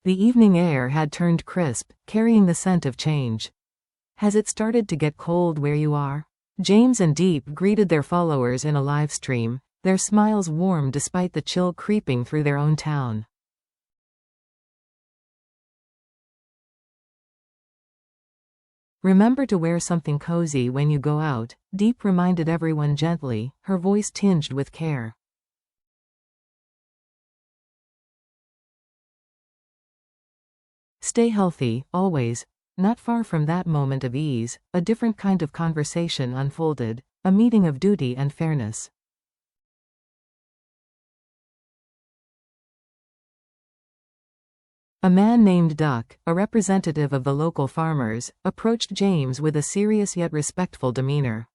The evening air had turned crisp, carrying the scent of change. Has it started to get cold where you are? James and Diep greeted their followers in a live stream, their smiles warm despite the chill creeping through their own town. Remember to wear something cozy when you go out, Diep reminded everyone gently, her voice tinged with care. Stay healthy, always. Not far from that moment of ease, a different kind of conversation unfolded, a meeting of duty and fairness. A man named Duck, a representative of the local farmers, approached James with a serious yet respectful demeanor.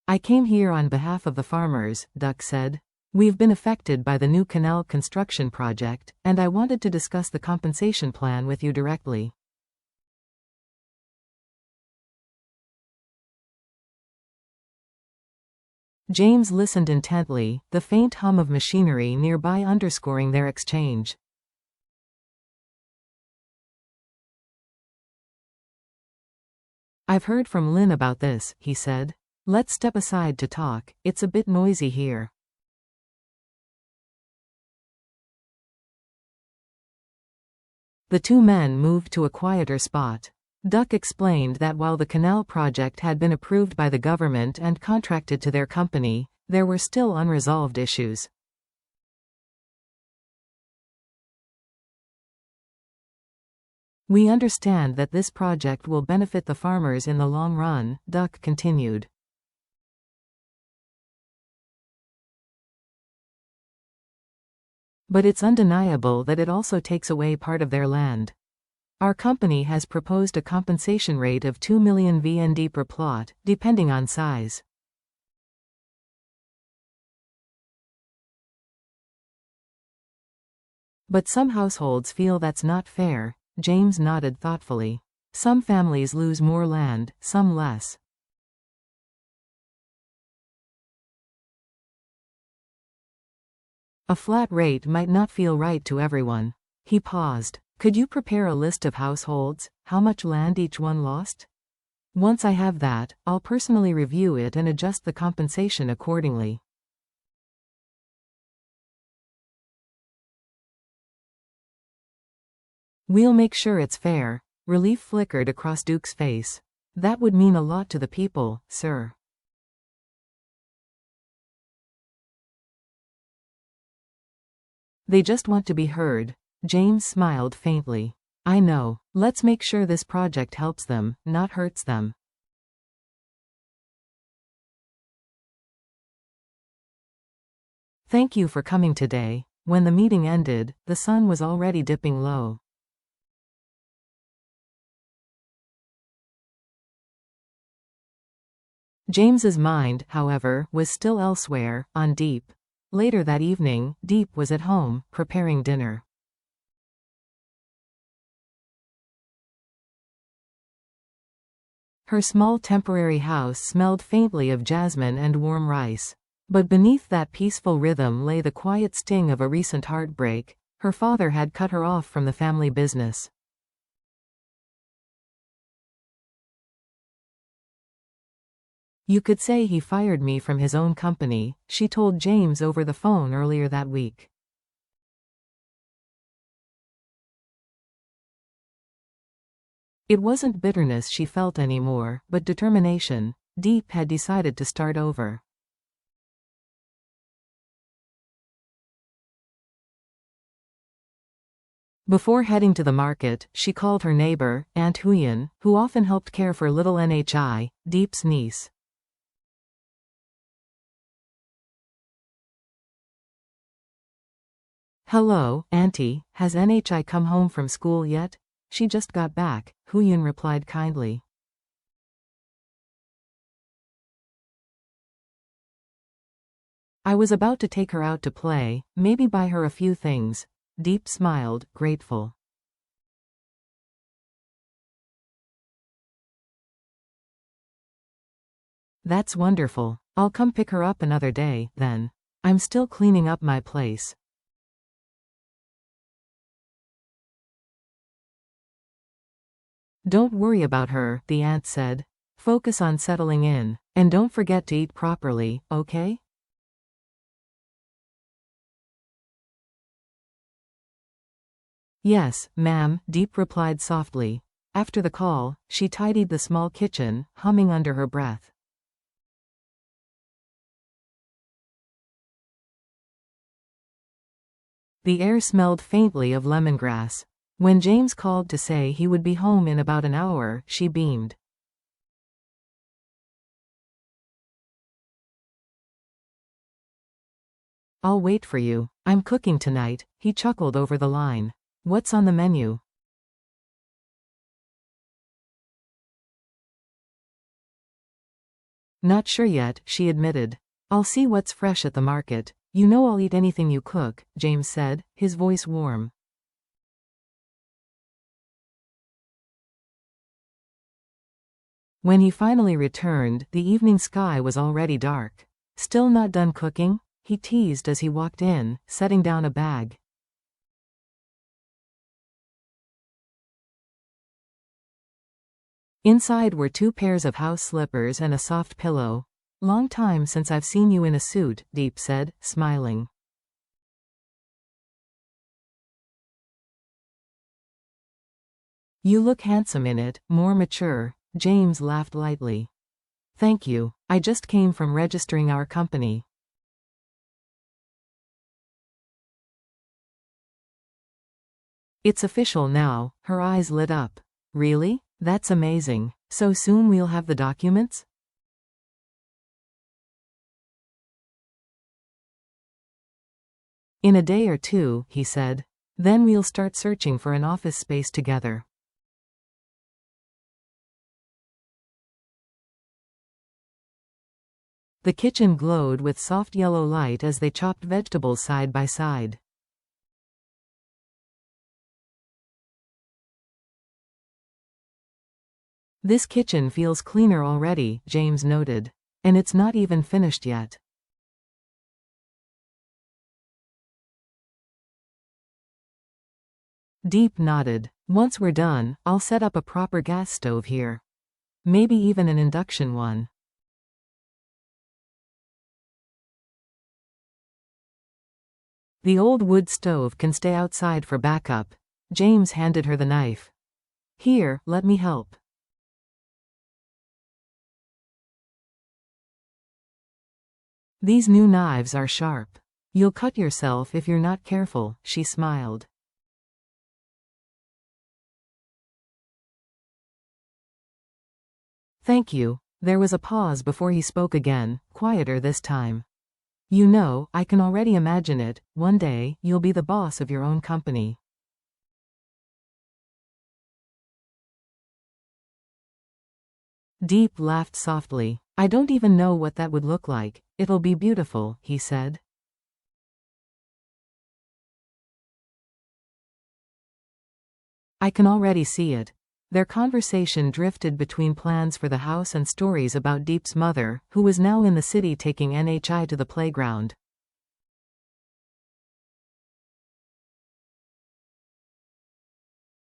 I came here on behalf of the farmers, Duck said. We've been affected by the new canal construction project, and I wanted to discuss the compensation plan with you directly. James listened intently, the faint hum of machinery nearby underscoring their exchange. I've heard from Lynn about this, he said. Let's step aside to talk, it's a bit noisy here. The two men moved to a quieter spot. Duck explained that while the canal project had been approved by the government and contracted to their company, there were still unresolved issues. We understand that this project will benefit the farmers in the long run, Duck continued. But it's undeniable that it also takes away part of their land. Our company has proposed a compensation rate of 2 million VND per plot, depending on size. But some households feel that's not fair, James nodded thoughtfully. Some families lose more land, some less. A flat rate might not feel right to everyone. He paused. Could you prepare a list of households, how much land each one lost? Once I have that, I'll personally review it and adjust the compensation accordingly. We'll make sure it's fair. Relief flickered across Duke's face. That would mean a lot to the people, sir. They just want to be heard. James smiled faintly. I know. Let's make sure this project helps them, not hurts them. Thank you for coming today. When the meeting ended, the sun was already dipping low. James's mind, however, was still elsewhere, on Diep. Later that evening, Diep was at home, preparing dinner. Her small temporary house smelled faintly of jasmine and warm rice. But beneath that peaceful rhythm lay the quiet sting of a recent heartbreak. Her father had cut her off from the family business. You could say he fired me from his own company, she told James over the phone earlier that week. It wasn't bitterness she felt anymore, but determination. Diep had decided to start over. Before heading to the market, she called her neighbor, Aunt Quynh, who often helped care for little Nhi, Diep's niece. Hello, Auntie, has Nhi come home from school yet? She just got back, Quynh replied kindly. I was about to take her out to play, maybe buy her a few things. Diep smiled, grateful. That's wonderful. I'll come pick her up another day, then. I'm still cleaning up my place. Don't worry about her, the aunt said. Focus on settling in. And don't forget to eat properly, okay? Yes, ma'am, Diep replied softly. After the call, she tidied the small kitchen, humming under her breath. The air smelled faintly of lemongrass. When James called to say he would be home in about an hour, she beamed. I'll wait for you. I'm cooking tonight, he chuckled over the line. What's on the menu? Not sure yet, she admitted. I'll see what's fresh at the market. You know I'll eat anything you cook, James said, his voice warm. When he finally returned, the evening sky was already dark. Still not done cooking? He teased as he walked in, setting down a bag. Inside were 2 pairs of house slippers and a soft pillow. Long time since I've seen you in a suit, Diep said, smiling. You look handsome in it, more mature, James laughed lightly. Thank you. I just came from registering our company. It's official now, her eyes lit up. Really? That's amazing. So soon we'll have the documents? In a day or two, he said. Then we'll start searching for an office space together. The kitchen glowed with soft yellow light as they chopped vegetables side by side. This kitchen feels cleaner already, James noted. And it's not even finished yet. Diep nodded. Once we're done, I'll set up a proper gas stove here. Maybe even an induction one. The old wood stove can stay outside for backup. James handed her the knife. Here, let me help. These new knives are sharp. You'll cut yourself if you're not careful, she smiled. Thank you. There was a pause before he spoke again, quieter this time. You know, I can already imagine it. One day, you'll be the boss of your own company. Diep laughed softly. I don't even know what that would look like. It'll be beautiful, he said. I can already see it. Their conversation drifted between plans for the house and stories about Diep's mother, who was now in the city taking NHI to the playground.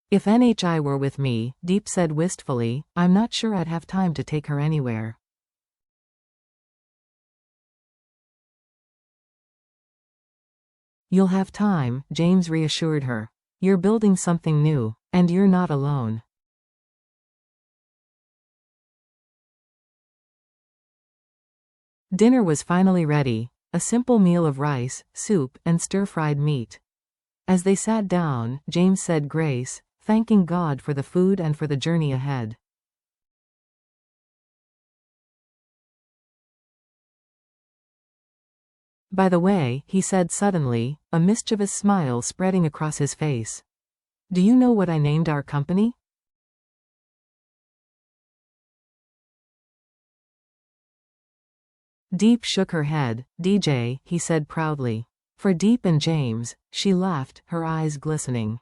If NHI were with me, Diep said wistfully, I'm not sure I'd have time to take her anywhere. You'll have time, James reassured her. You're building something new, and you're not alone. Dinner was finally ready, a simple meal of rice, soup, and stir-fried meat. As they sat down, James said grace, thanking God for the food and for the journey ahead. By the way, he said suddenly, a mischievous smile spreading across his face. Do you know what I named our company? Diep shook her head. DJ, he said proudly. For Diep and James, she laughed, her eyes glistening.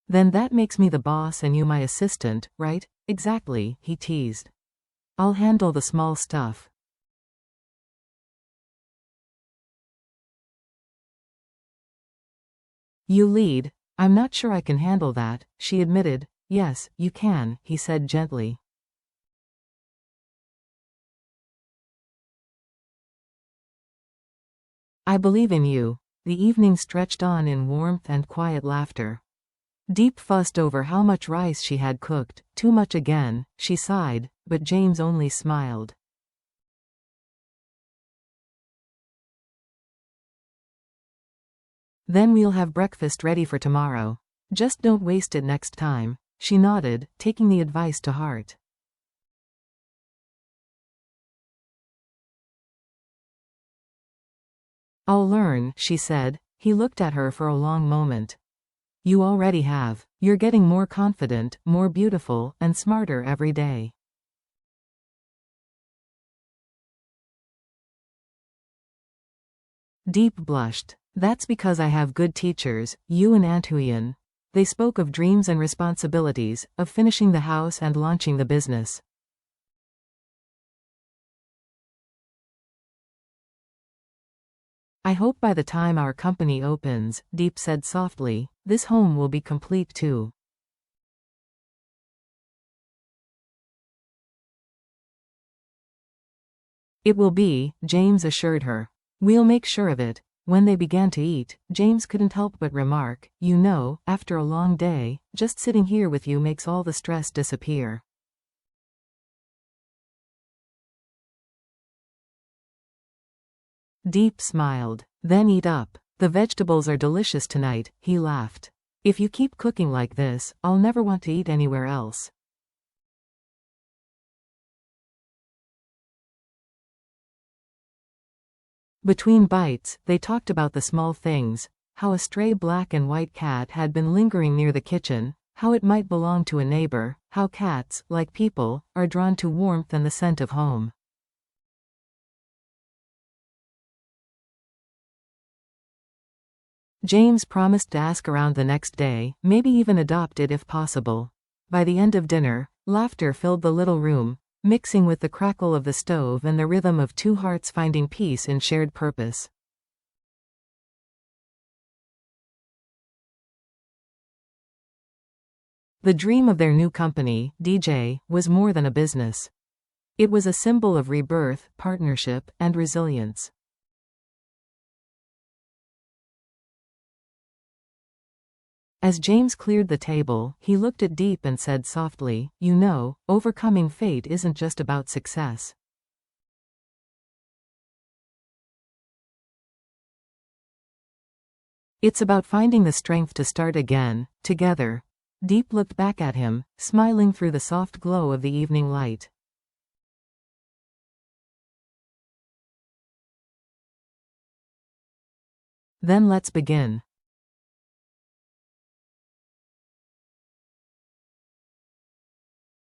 Then that makes me the boss and you my assistant, right? Exactly, he teased. I'll handle the small stuff. You lead. I'm not sure I can handle that, she admitted. Yes, you can, he said gently. I believe in you. The evening stretched on in warmth and quiet laughter. Diep fussed over how much rice she had cooked. Too much again, she sighed, but James only smiled. Then we'll have breakfast ready for tomorrow. Just don't waste it next time. She nodded, taking the advice to heart. I'll learn, she said. He looked at her for a long moment. You already have. You're getting more confident, more beautiful, and smarter every day. Diep blushed. That's because I have good teachers, you and Aunt Quynh. They spoke of dreams and responsibilities, of finishing the house and launching the business. I hope by the time our company opens, Diep said softly, this home will be complete too. It will be, James assured her. We'll make sure of it. When they began to eat, James couldn't help but remark, you know, after a long day, just sitting here with you makes all the stress disappear. Diep smiled. Then eat up. The vegetables are delicious tonight, he laughed. If you keep cooking like this, I'll never want to eat anywhere else. Between bites, they talked about the small things, how a stray black and white cat had been lingering near the kitchen, how it might belong to a neighbor, how cats, like people, are drawn to warmth and the scent of home. James promised to ask around the next day, maybe even adopt it if possible. By the end of dinner, laughter filled the little room, mixing with the crackle of the stove and the rhythm of two hearts finding peace in shared purpose. The dream of their new company, DJ, was more than a business. It was a symbol of rebirth, partnership, and resilience. As James cleared the table, he looked at Diep and said softly, you know, overcoming fate isn't just about success. It's about finding the strength to start again, together. Diep looked back at him, smiling through the soft glow of the evening light. Then let's begin.